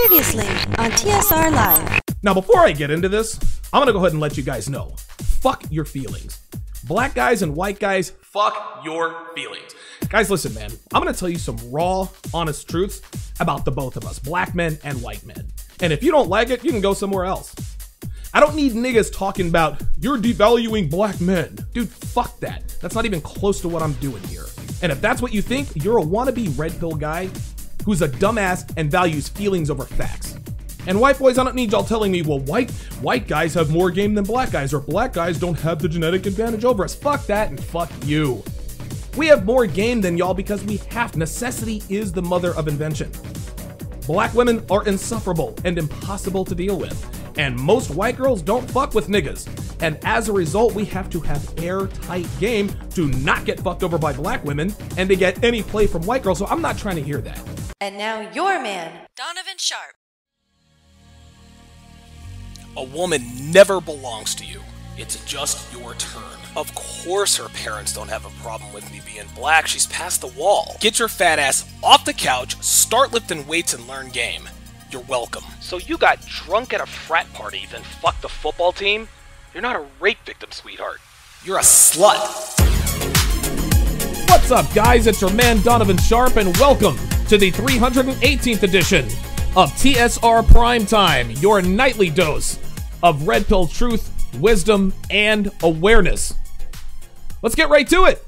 Previously on TSR Live. Now, before I get into this, I'm gonna go ahead and let you guys know. Fuck your feelings. Black guys and white guys, fuck your feelings. Guys, listen, man. I'm gonna tell you some raw, honest truths about the both of us, black men and white men. And if you don't like it, you can go somewhere else. I don't need niggas talking about, you're devaluing black men. Dude, fuck that. That's not even close to what I'm doing here. And if that's what you think, you're a wannabe red pill guy who's a dumbass and values feelings over facts. And white boys, I don't need y'all telling me, well, white guys have more game than black guys, or black guys don't have the genetic advantage over us. Fuck that and fuck you. We have more game than y'all because we have. Necessity is the mother of invention. Black women are insufferable and impossible to deal with. And most white girls don't fuck with niggas. And as a result, we have to have airtight game to not get fucked over by black women and to get any play from white girls. So I'm not trying to hear that. And now your man, Donovan Sharpe. A woman never belongs to you. It's just your turn. Of course her parents don't have a problem with me being black. She's past the wall. Get your fat ass off the couch, start lifting weights, and learn game. You're welcome. So you got drunk at a frat party, then fucked the football team? You're not a rape victim, sweetheart. You're a slut. What's up, guys? It's your man, Donovan Sharpe, and welcome to the 318th edition of TSR Primetime, your nightly dose of red pill truth, wisdom, and awareness. Let's get right to it.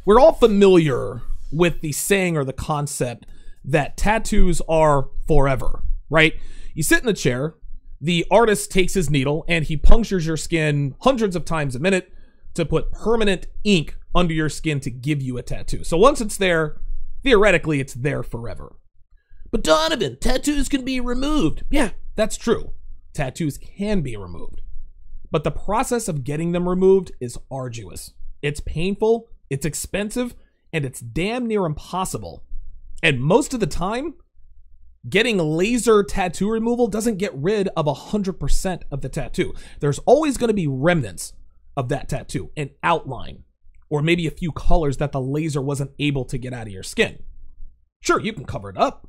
We're all familiar with the saying or the concept that tattoos are forever, right? You sit in a chair, the artist takes his needle, and he punctures your skin hundreds of times a minute to put permanent ink under your skin to give you a tattoo. So once it's there, theoretically, it's there forever. But Donovan, tattoos can be removed. Yeah, that's true. Tattoos can be removed. But the process of getting them removed is arduous. It's painful, it's expensive, and it's damn near impossible. And most of the time, getting laser tattoo removal doesn't get rid of 100% of the tattoo. There's always going to be remnants of that tattoo, an outline, or maybe a few colors that the laser wasn't able to get out of your skin. Sure, you can cover it up,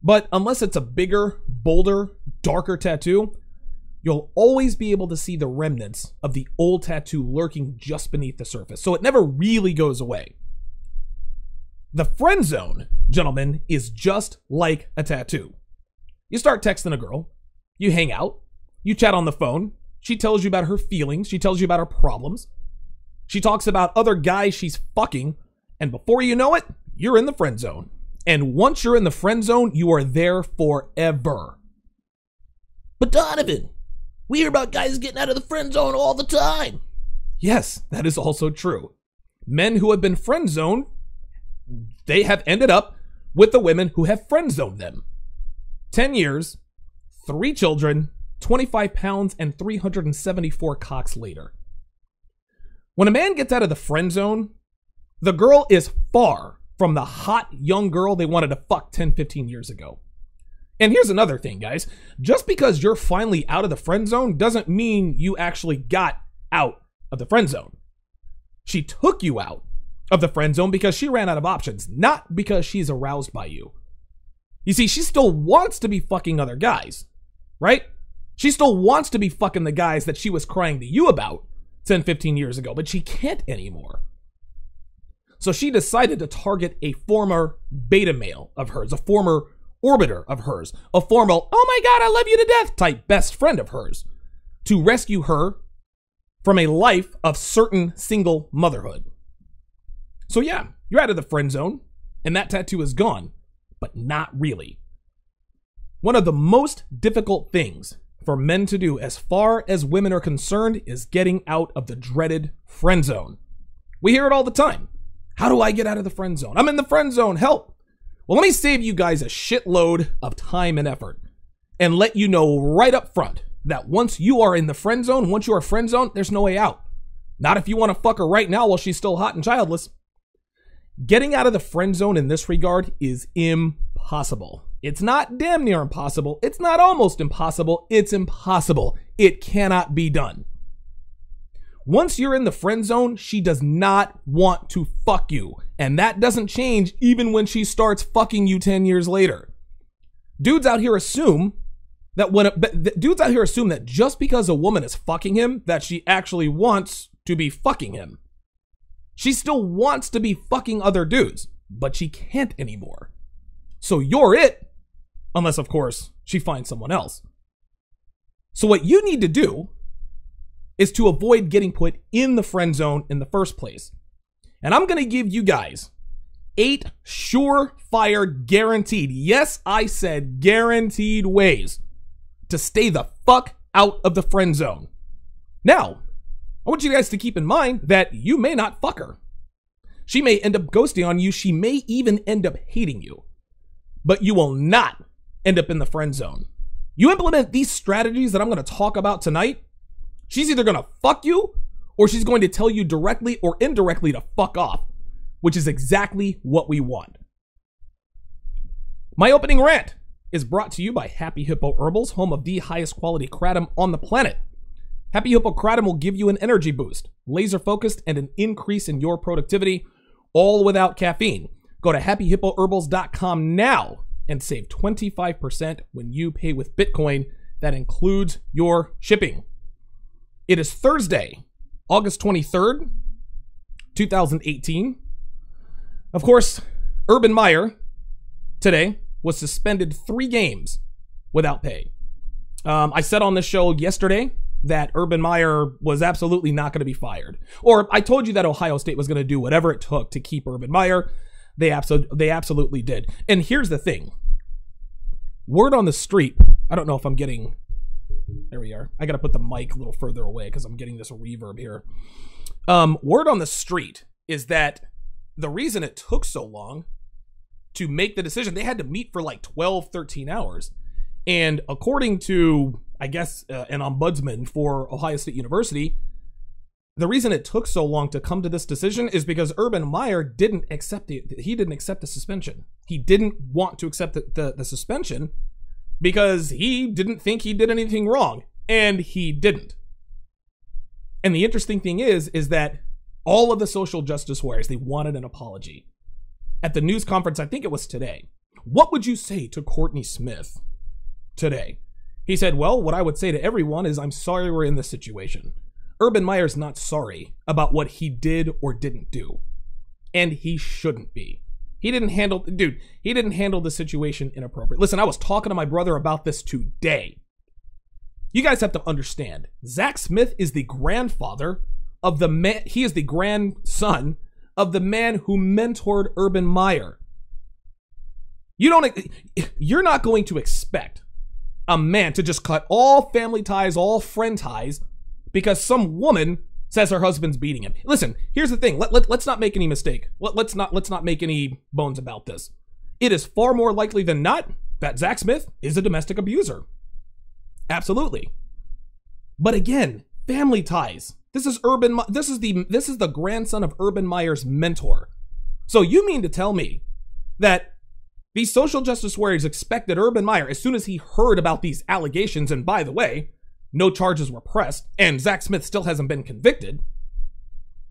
but unless it's a bigger, bolder, darker tattoo, you'll always be able to see the remnants of the old tattoo lurking just beneath the surface. So it never really goes away. The friend zone, gentlemen, is just like a tattoo. You start texting a girl, you hang out, you chat on the phone, she tells you about her feelings, she tells you about her problems, she talks about other guys she's fucking, and before you know it, you're in the friend zone. And once you're in the friend zone, you are there forever. But Donovan, we hear about guys getting out of the friend zone all the time. Yes, that is also true. Men who have been friend zoned, they have ended up with the women who have friend zoned them. 10 years, 3 children, 25 pounds, and 374 cocks later. When a man gets out of the friend zone, the girl is far from the hot young girl they wanted to fuck 10, 15 years ago. And here's another thing, guys. Just because you're finally out of the friend zone doesn't mean you actually got out of the friend zone. She took you out of the friend zone because she ran out of options, not because she's aroused by you. You see, she still wants to be fucking other guys, right? She still wants to be fucking the guys that she was crying to you about 10, 15 years ago, but she can't anymore. So she decided to target a former beta male of hers, a former orbiter of hers, a formal, oh my God, I love you to death type best friend of hers, to rescue her from a life of certain single motherhood. So yeah, you're out of the friend zone, and that tattoo is gone, but not really. One of the most difficult things for men to do as far as women are concerned is getting out of the dreaded friend zone. We hear it all the time. How do I get out of the friend zone? I'm in the friend zone, help. Well, let me save you guys a shitload of time and effort and let you know right up front that once you are in the friend zone, once you are friend zone, there's no way out. Not if you want to fuck her right now while she's still hot and childless. Getting out of the friend zone in this regard is impossible. It's not damn near impossible. It's not almost impossible. It's impossible. It cannot be done. Once you're in the friend zone, she does not want to fuck you. And that doesn't change even when she starts fucking you 10 years later. Dudes out here assume that just because a woman is fucking him, that she actually wants to be fucking him. She still wants to be fucking other dudes, but she can't anymore. So you're it, unless of course she finds someone else. So what you need to do is to avoid getting put in the friend zone in the first place. And I'm going to give you guys 8 surefire guaranteed, yes, I said guaranteed ways to stay the fuck out of the friend zone. Now, I want you guys to keep in mind that you may not fuck her. She may end up ghosting on you. She may even end up hating you. But you will not end up in the friend zone. You implement these strategies that I'm going to talk about tonight, she's either going to fuck you or she's going to tell you directly or indirectly to fuck off, which is exactly what we want. My opening rant is brought to you by Happy Hippo Herbals, home of the highest quality kratom on the planet. Happy Hippo Kratom will give you an energy boost, laser focused, and an increase in your productivity, all without caffeine. Go to happyhippoherbals.com now and save 25% when you pay with Bitcoin. That includes your shipping. It is Thursday, August 23rd, 2018. Of course, Urban Meyer today was suspended 3 games without pay. I said on this show yesterday that Urban Meyer was absolutely not going to be fired. Or I told you that Ohio State was going to do whatever it took to keep Urban Meyer. They absolutely did. And here's the thing. Word on the street, I don't know if I'm getting... There we are. I got to put the mic a little further away because I'm getting this reverb here. Word on the street is that the reason it took so long to make the decision, they had to meet for like 12, 13 hours. And according to, I guess, an ombudsman for Ohio State University, the reason it took so long to come to this decision is because Urban Meyer didn't accept it. He didn't accept the suspension. He didn't want to accept the suspension because he didn't think he did anything wrong. And he didn't. And the interesting thing is that all of the social justice warriors, they wanted an apology. At the news conference, I think it was today, what would you say to Courtney Smith today? He said, well, what I would say to everyone is I'm sorry we're in this situation. Urban Meyer's not sorry about what he did or didn't do. And he shouldn't be. He didn't handle the situation inappropriately. Listen, I was talking to my brother about this today. You guys have to understand, Zach Smith is the grandfather of the man, he is the grandson of the man who mentored Urban Meyer. You're not going to expect a man to just cut all family ties, all friend ties, because some woman says her husband's beating him. Listen, here's the thing. Let's not make any mistake. Let's not make any bones about this. It is far more likely than not that Zach Smith is a domestic abuser. Absolutely. But again, family ties. This is the grandson of Urban Meyer's mentor. So you mean to tell me that these social justice warriors expected Urban Meyer, as soon as he heard about these allegations, and by the way, no charges were pressed, and Zach Smith still hasn't been convicted.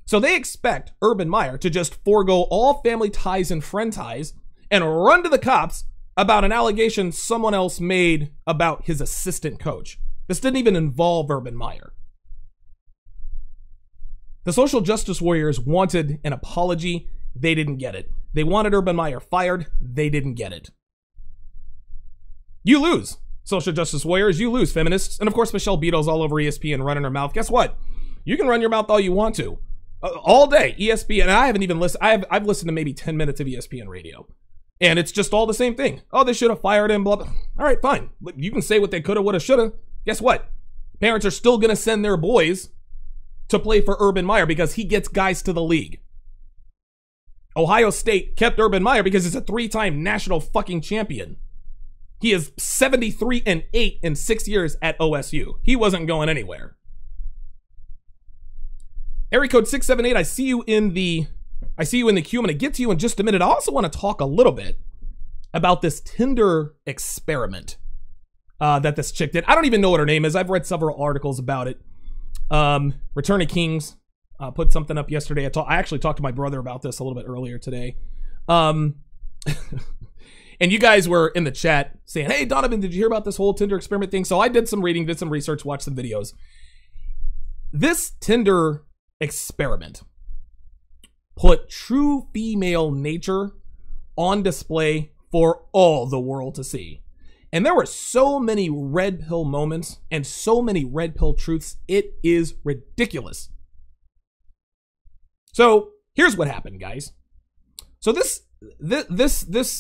So they expect Urban Meyer to just forego all family ties and friend ties and run to the cops about an allegation someone else made about his assistant coach. This didn't even involve Urban Meyer. The social justice warriors wanted an apology. They didn't get it. They wanted Urban Meyer fired. They didn't get it. You lose, social justice warriors. You lose, feminists. And of course, Michelle Beadle's all over ESPN running her mouth. Guess what? You can run your mouth all you want to. All day, ESPN. And I haven't even listened. I've listened to maybe 10 minutes of ESPN radio. And it's just all the same thing. Oh, they should have fired him, blah, blah. All right, fine. You can say what they could have, would have, should have. Guess what? Parents are still going to send their boys to play for Urban Meyer because he gets guys to the league. Ohio State kept Urban Meyer because he's a 3-time national fucking champion. He is 73-8 in 6 years at OSU. He wasn't going anywhere. Area code 678, I see you in the queue. I'm going to get to you in just a minute. I also want to talk a little bit about this Tinder experiment that this chick did. I don't even know what her name is. I've read several articles about it. Return of Kings put something up yesterday. I actually talked to my brother about this a little bit earlier today. And you guys were in the chat saying, hey, Donovan, did you hear about this whole Tinder experiment thing? So I did some reading, did some research, watched some videos. This Tinder experiment put true female nature on display for all the world to see. And there were so many red pill moments and so many red pill truths. It is ridiculous. So here's what happened, guys. So this,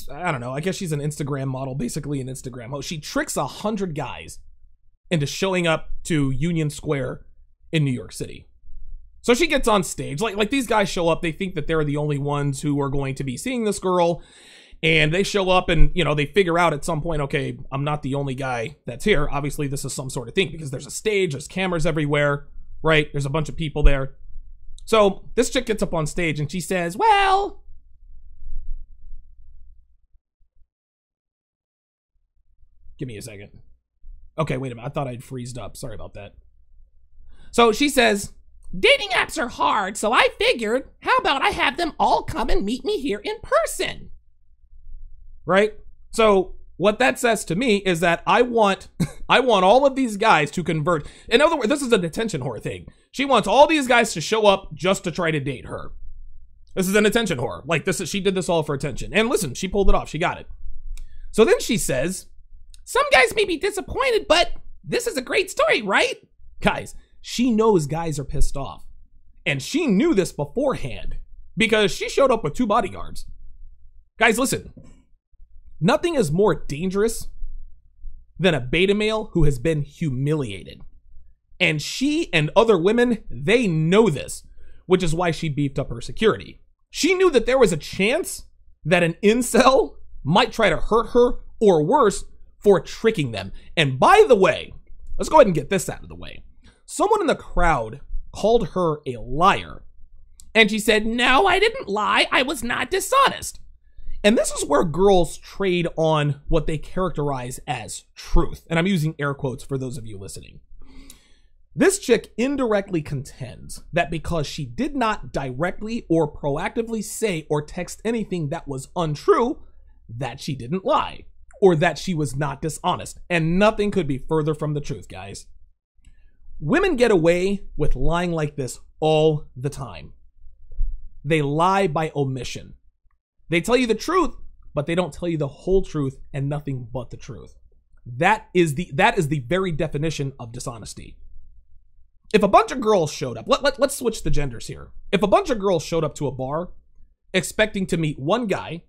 I don't know, I guess she's an Instagram model, basically an Instagram host. She tricks 100 guys into showing up to Union Square in New York City. So she gets on stage, like these guys show up, they think that they're the only ones who are going to be seeing this girl. And they show up and, you know, they figure out at some point, okay, I'm not the only guy that's here. Obviously, this is some sort of thing because there's a stage, there's cameras everywhere, right? There's a bunch of people there. So this chick gets up on stage and she says, well, give me a second. Okay, wait a minute. I thought I'd freezed up. Sorry about that. So she says, dating apps are hard, so I figured, how about I have them all come and meet me here in person? Right? So what that says to me is that I want all of these guys to convert. In other words, this is an attention whore thing. She wants all these guys to show up just to try to date her. This is an attention whore. Like she did this all for attention. And listen, she pulled it off. She got it. So then she says, some guys may be disappointed, but this is a great story, right? Guys, she knows guys are pissed off. And she knew this beforehand because she showed up with 2 bodyguards. Guys, listen. Nothing is more dangerous than a beta male who has been humiliated. And she and other women, they know this, which is why she beefed up her security. She knew that there was a chance that an incel might try to hurt her or worse for tricking them. And by the way, let's go ahead and get this out of the way. Someone in the crowd called her a liar. And she said, no, I didn't lie. I was not dishonest. And this is where girls trade on what they characterize as truth. And I'm using air quotes for those of you listening. This chick indirectly contends that because she did not directly or proactively say or text anything that was untrue, that she didn't lie or that she was not dishonest. And nothing could be further from the truth, guys. Women get away with lying like this all the time. They lie by omission. They tell you the truth, but they don't tell you the whole truth and nothing but the truth. That is the very definition of dishonesty. If a bunch of girls showed up, let's switch the genders here. If a bunch of girls showed up to a bar expecting to meet one guy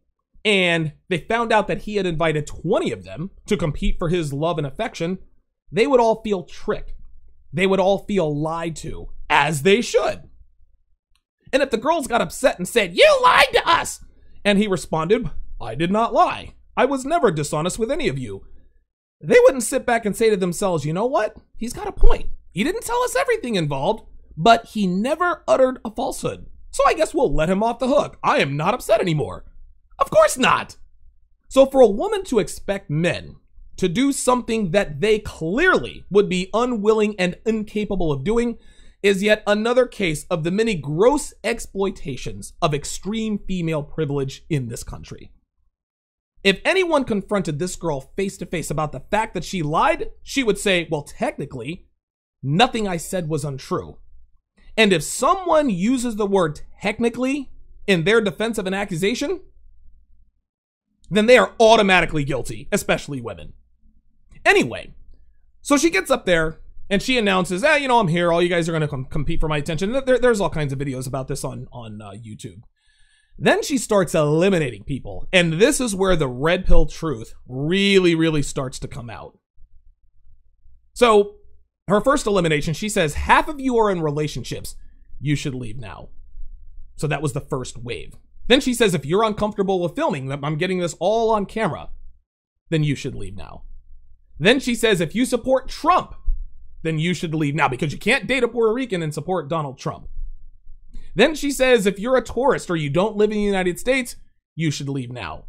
and they found out that he had invited 20 of them to compete for his love and affection, they would all feel tricked. They would all feel lied to, as they should. And if the girls got upset and said, you lied to us, and he responded, I did not lie. I was never dishonest with any of you. They wouldn't sit back and say to themselves, you know what? He's got a point. He didn't tell us everything involved, but he never uttered a falsehood. So I guess we'll let him off the hook. I am not upset anymore. Of course not. So for a woman to expect men to do something that they clearly would be unwilling and incapable of doing is yet another case of the many gross exploitations of extreme female privilege in this country. If anyone confronted this girl face to face about the fact that she lied, she would say, well, technically, nothing I said was untrue. And if someone uses the word technically in their defense of an accusation, then they are automatically guilty, especially women. Anyway, so she gets up there and she announces, I'm here. All you guys are going to compete for my attention. There's all kinds of videos about this on YouTube. Then she starts eliminating people. And this is where the red pill truth really, really starts to come out. So her first elimination, she says, half of you are in relationships. You should leave now. So that was the first wave. Then she says, if you're uncomfortable with filming, I'm getting this all on camera, then you should leave now. Then she says, if you support Trump, then you should leave now because you can't date a Puerto Rican and support Donald Trump. Then she says, if you're a tourist or you don't live in the United States, you should leave now.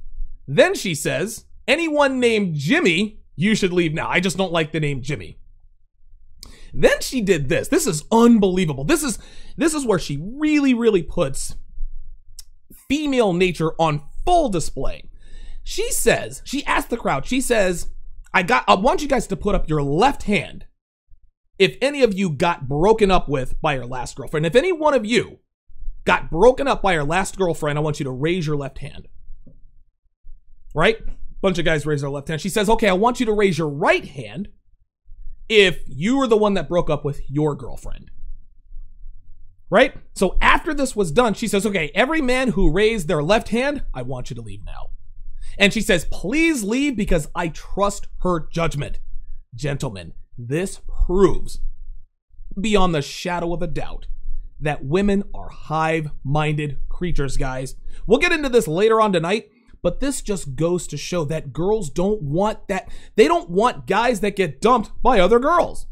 Then she says, anyone named Jimmy, you should leave now. I just don't like the name Jimmy. Then she did this. This is unbelievable. This is where she really, really puts female nature on full display. She asked the crowd, she says, I want you guys to put up your left hand if any of you got broken up with by your last girlfriend. If any one of you got broken up by your last girlfriend, I want you to raise your left hand. Right? Bunch of guys raise their left hand. She says, okay, I want you to raise your right hand if you were the one that broke up with your girlfriend. Right? So after this was done, she says, okay, every man who raised their left hand, I want you to leave now. And she says, please leave because I trust her judgment. Gentlemen, this proves beyond the shadow of a doubt that women are hive-minded creatures, guys. We'll get into this later on tonight, but this just goes to show that girls don't want that. They don't want guys that get dumped by other girls.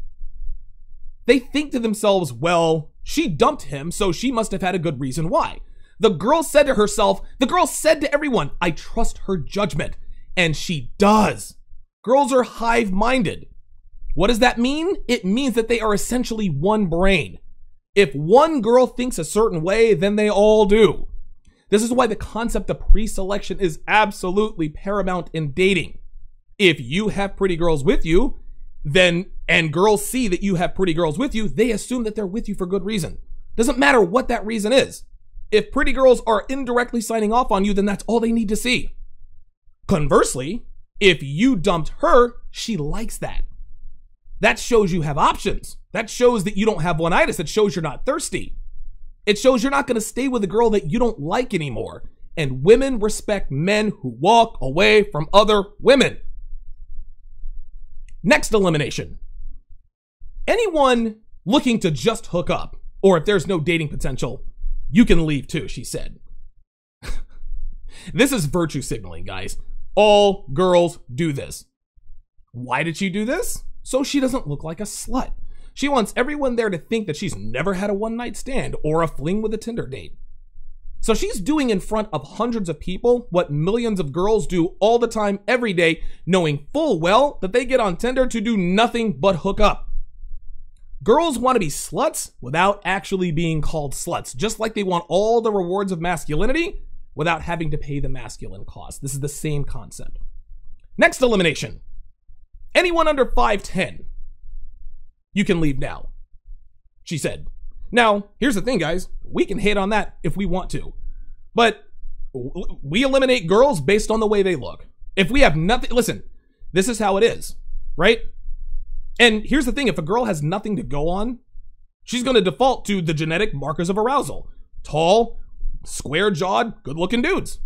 They think to themselves, well, she dumped him, so she must have had a good reason why. The girl said to herself, the girl said to everyone, I trust her judgment. And she does. Girls are hive-minded. What does that mean? It means that they are essentially one brain. If one girl thinks a certain way, then they all do. This is why the concept of pre-selection is absolutely paramount in dating. If you have pretty girls with you, and girls see that you have pretty girls with you, they assume that they're with you for good reason. Doesn't matter what that reason is. If pretty girls are indirectly signing off on you, then that's all they need to see. Conversely, if you dumped her, she likes that. That shows you have options. That shows that you don't have one-itis. It shows you're not thirsty. It shows you're not going to stay with a girl that you don't like anymore. And women respect men who walk away from other women. Next elimination. Anyone looking to just hook up, or if there's no dating potential, you can leave too, she said. This is virtue signaling, guys. All girls do this. Why did she do this? So she doesn't look like a slut. She wants everyone there to think that she's never had a one-night stand or a fling with a Tinder date. So she's doing in front of hundreds of people what millions of girls do all the time, every day, knowing full well that they get on Tinder to do nothing but hook up. Girls want to be sluts without actually being called sluts, just like they want all the rewards of masculinity without having to pay the masculine cost. This is the same concept. Next elimination. Anyone under 5'10", you can leave now, she said. Now, here's the thing, guys. We can hate on that if we want to. But we eliminate girls based on the way they look. If we have nothing, listen, this is how it is, right? And here's the thing. If a girl has nothing to go on, she's going to default to the genetic markers of arousal. Tall, square-jawed, good-looking dudes.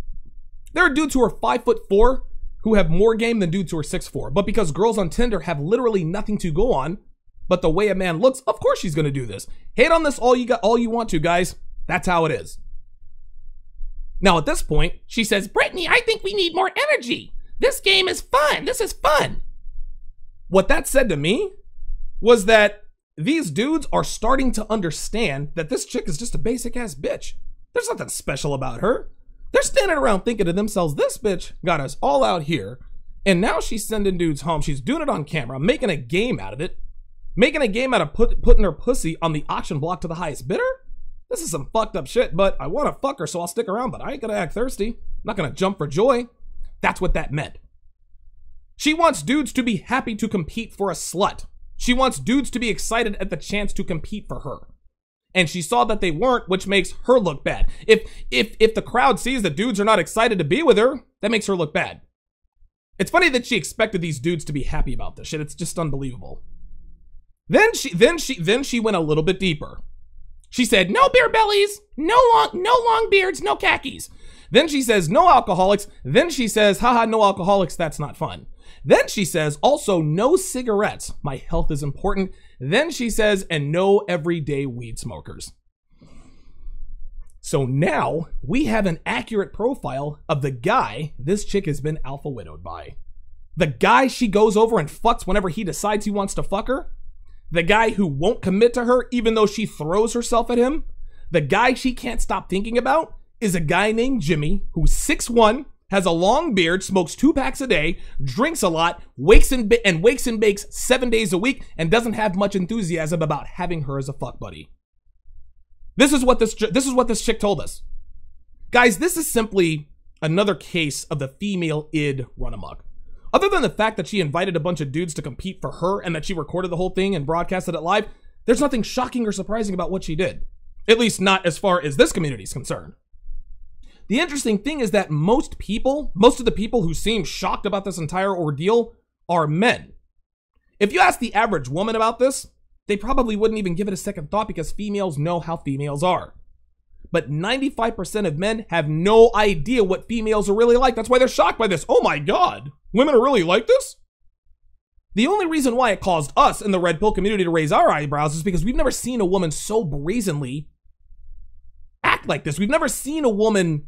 There are dudes who are 5'4" who have more game than dudes who are 6'4". But because girls on Tinder have literally nothing to go on, but the way a man looks, of course she's going to do this. Hate on this all you want to, guys. That's how it is. Now at this point, she says, Brittany, I think we need more energy. This game is fun. This is fun. What that said to me was that these dudes are starting to understand that this chick is just a basic ass bitch. There's nothing special about her. They're standing around thinking to themselves, this bitch got us all out here, and now she's sending dudes home. She's doing it on camera, making a game out of it. Making a game out of putting her pussy on the auction block to the highest bidder? This is some fucked up shit, but I want to fuck her, so I'll stick around, but I ain't gonna act thirsty. I'm not gonna jump for joy. That's what that meant. She wants dudes to be happy to compete for a slut. She wants dudes to be excited at the chance to compete for her. And she saw that they weren't, which makes her look bad. If the crowd sees that dudes are not excited to be with her, that makes her look bad. It's funny that she expected these dudes to be happy about this shit. It's just unbelievable. Then she went a little bit deeper. She said, no beer bellies, no long beards, no khakis. Then she says, no alcoholics. Then she says, haha, no alcoholics, that's not fun. Then she says, also no cigarettes. My health is important. Then she says, and no everyday weed smokers. So now we have an accurate profile of the guy this chick has been alpha widowed by. The guy she goes over and fucks whenever he decides he wants to fuck her. The guy who won't commit to her even though she throws herself at him. The guy she can't stop thinking about is a guy named Jimmy who's 6'1", has a long beard, smokes 2 packs a day, drinks a lot, wakes and bakes 7 days a week, and doesn't have much enthusiasm about having her as a fuck buddy. This is what this chick told us. Guys, this is simply another case of the female id run amok. Other than the fact that she invited a bunch of dudes to compete for her and that she recorded the whole thing and broadcasted it live, there's nothing shocking or surprising about what she did. At least not as far as this community is concerned. The interesting thing is that most of the people who seem shocked about this entire ordeal are men. If you ask the average woman about this, they probably wouldn't even give it a second thought because females know how females are. But 95% of men have no idea what females are really like. That's why they're shocked by this. Oh my God, women are really like this? The only reason why it caused us in the red pill community to raise our eyebrows is because we've never seen a woman so brazenly act like this. We've never seen a woman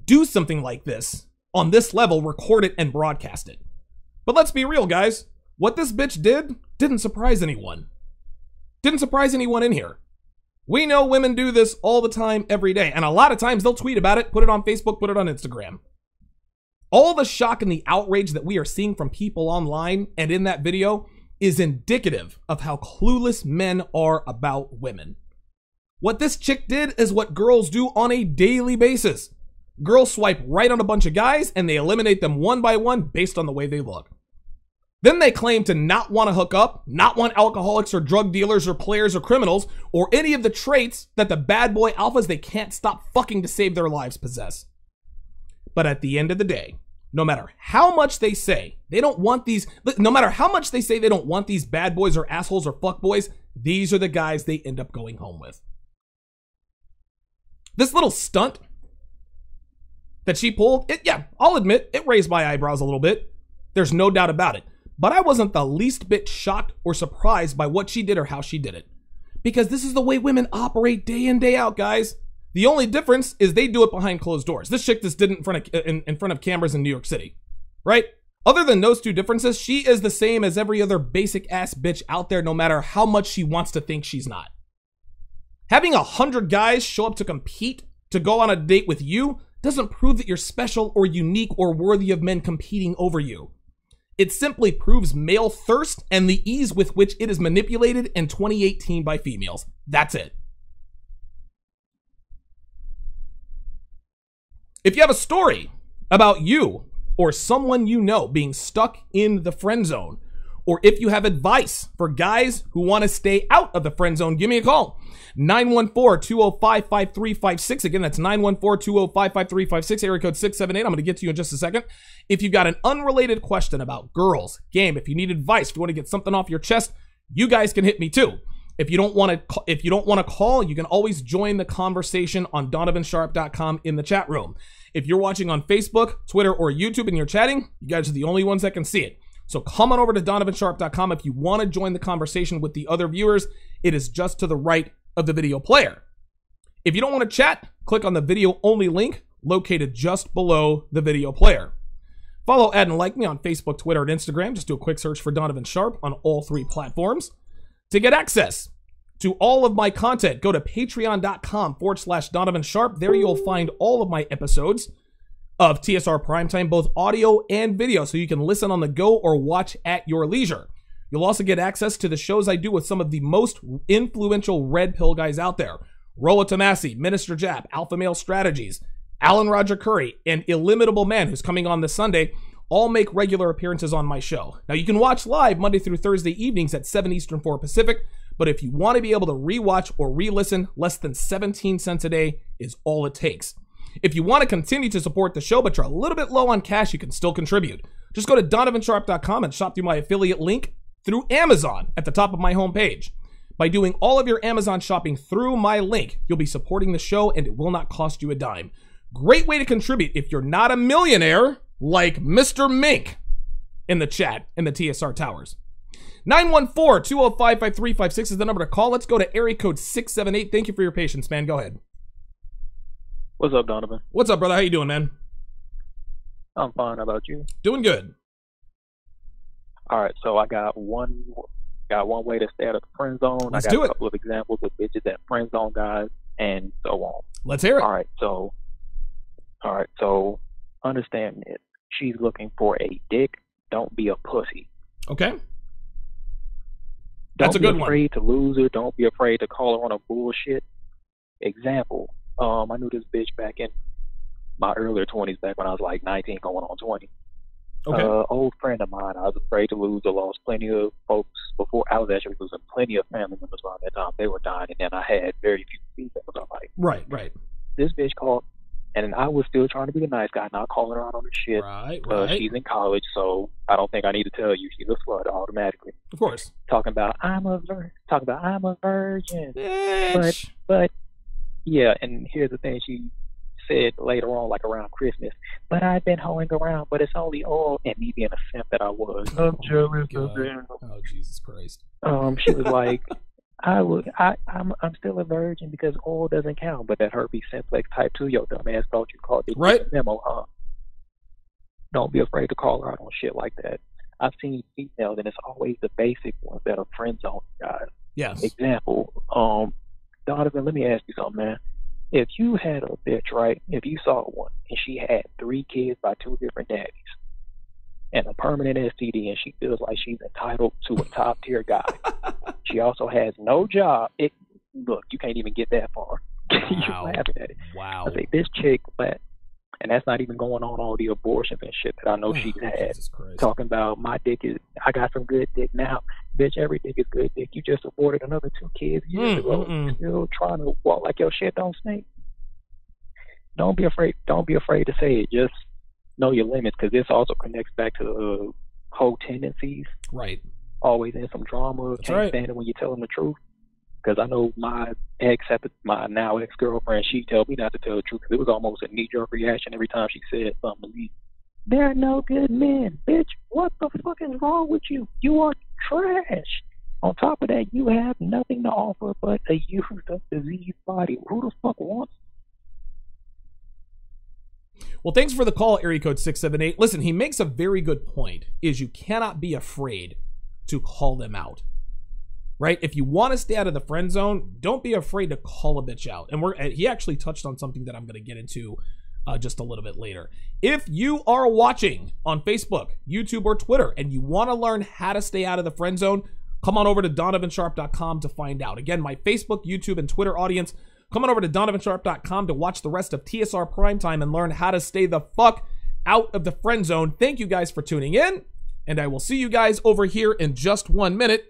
do something like this on this level, record it and broadcast it. But let's be real, guys. What this bitch did didn't surprise anyone. Didn't surprise anyone in here. We know women do this all the time, every day. And a lot of times they'll tweet about it, put it on Facebook, put it on Instagram. All the shock and the outrage that we are seeing from people online and in that video is indicative of how clueless men are about women. What this chick did is what girls do on a daily basis. Girls swipe right on a bunch of guys and they eliminate them one by one based on the way they look. Then they claim to not want to hook up, not want alcoholics or drug dealers or players or criminals, or any of the traits that the bad boy alphas they can't stop fucking to save their lives possess. But at the end of the day, no matter how much they say they don't want these, no matter how much they say they don't want these bad boys or assholes or fuck boys, these are the guys they end up going home with. This little stunt that she pulled, I'll admit, it raised my eyebrows a little bit. There's no doubt about it. But I wasn't the least bit shocked or surprised by what she did or how she did it. Because this is the way women operate day in, day out, guys. The only difference is they do it behind closed doors. This chick just did it in front of cameras in New York City, right? Other than those two differences, she is the same as every other basic ass bitch out there, no matter how much she wants to think she's not. Having 100 guys show up to compete to go on a date with you doesn't prove that you're special or unique or worthy of men competing over you. It simply proves male thirst and the ease with which it is manipulated in 2018 by females. That's it. If you have a story about you or someone you know being stuck in the friend zone, or if you have advice for guys who want to stay out of the friend zone, give me a call. 914-205-5356. Again, that's 914-205-5356, area code 678. I'm going to get to you in just a second. If you've got an unrelated question about girls, game, if you need advice, if you want to get something off your chest, you guys can hit me too. If you don't want to call, you can always join the conversation on donovansharpe.com in the chat room. If you're watching on Facebook, Twitter, or YouTube and you're chatting, you guys are the only ones that can see it. So come on over to donovansharpe.com if you want to join the conversation with the other viewers. It is just to the right of the video player. If you don't want to chat, click on the video only link located just below the video player. Follow, add, and like me on Facebook, Twitter, and Instagram. Just do a quick search for Donovan Sharpe on all three platforms. To get access to all of my content, go to patreon.com/Donovan Sharpe. There you'll find all of my episodes of TSR Primetime, both audio and video, so you can listen on the go or watch at your leisure. You'll also get access to the shows I do with some of the most influential red pill guys out there. Rollo Tomasi, Minister Jap, Alpha Male Strategies, Alan Roger Curry, and Illimitable Man, who's coming on this Sunday, all make regular appearances on my show. Now, you can watch live Monday through Thursday evenings at 7 Eastern, 4 Pacific, but if you want to be able to rewatch or re-listen, less than 17 cents a day is all it takes. If you want to continue to support the show, but you're a little bit low on cash, you can still contribute. Just go to donovansharpe.com and shop through my affiliate link through Amazon at the top of my homepage. By doing all of your Amazon shopping through my link, you'll be supporting the show and it will not cost you a dime. Great way to contribute if you're not a millionaire like Mr. Mink in the chat in the TSR Towers. 914-205-5356 is the number to call. Let's go to area code 678. Thank you for your patience, man. Go ahead. What's up, Donovan? What's up, brother? How you doing, man? I'm fine. How about you? Doing good. All right, so I got one way to stay out of the friend zone. Let's I got do a it. couple of examples of bitches that friend zone guys, and so on. Let's hear it. All right, so understand this. She's looking for a dick. Don't be a pussy. Okay. That's a good one. Don't be afraid to lose her. Don't be afraid to call her on a bullshit. Example. I knew this bitch back in my earlier 20s, back when I was like 19 going on 20. Okay. Old friend of mine, I was afraid to lose. I lost plenty of folks before. I was actually losing plenty of family members around that time. They were dying, and then I had very few females. I'm like, Right. this bitch called, and I was still trying to be the nice guy, not calling her out on the shit. Right. She's in college, so I don't think I need to tell you she's a slut automatically. Of course. Talking about I'm a virgin. Bitch. But yeah, and here's the thing, she said later on, like around Christmas, but I've been hoeing around, but it's only all, and me being a simp that I was, I'm jealous of them. Oh, Jesus Christ. She was like, I'm still a virgin because oil doesn't count, but that herpes simplex type 2, yo dumb ass thought you called it right memo, huh? Don't be afraid to call her out on shit like that. I've seen females, and it's always the basic ones that are friend zone guys. Yes. Example, Donovan, let me ask you something, man. If you had a bitch, right, if you saw one and she had 3 kids by 2 different daddies and a permanent STD, and she feels like she's entitled to a top tier guy, she also has no job. Look, you can't even get that far. You're laughing at it. Wow. I say this chick, and that's not even going on all the abortions and shit that I know she's had. Talking about my dick I got some good dick now. Bitch, every dick is good dick. You just aborted another 2 kids years ago. Still trying to walk like your shit don't stink. Don't be afraid to say it. Just know your limits, because this also connects back to the whole tendencies. Right. Always in some drama. That's Can't right. stand it when you tell them the truth. Because I know my now ex-girlfriend, she told me not to tell the truth, because it was almost a knee-jerk reaction every time she said something to me. There are no good men. Bitch, what the fuck is wrong with you? You are trash. On top of that, you have nothing to offer but a used up diseased body. Who the fuck wants? Well, thanks for the call, area code 678. Listen, he makes a very good point, is you cannot be afraid to call them out. Right? If you want to stay out of the friend zone, don't be afraid to call a bitch out. And he actually touched on something that I'm going to get into just a little bit later. If you are watching on Facebook, YouTube, or Twitter, and you want to learn how to stay out of the friend zone, come on over to donovansharpe.com to find out. Again, my Facebook, YouTube, and Twitter audience, come on over to donovansharpe.com to watch the rest of TSR Primetime and learn how to stay the fuck out of the friend zone. Thank you guys for tuning in, and I will see you guys over here in just 1 minute.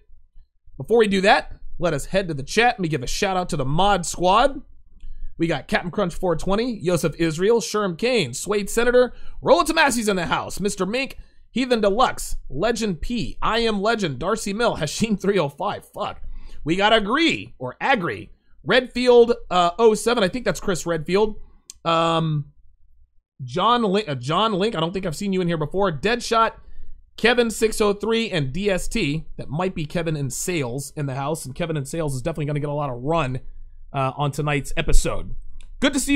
Before we do that, let us head to the chat. Let me give a shout out to the mod squad. We got Captain Crunch 420, Yosef Israel, Sherm Kane, Suede Senator, Roland Tomasi's in the house, Mr. Mink, Heathen Deluxe, Legend P, I Am Legend, Darcy Mill, Hashim 305. Fuck. We got Agri, Redfield 07, I think that's Chris Redfield. John Link, I don't think I've seen you in here before. Deadshot, Kevin 603, and DST. That might be Kevin in Sales in the house, and Kevin in Sales is definitely going to get a lot of run on tonight's episode. Good to see you.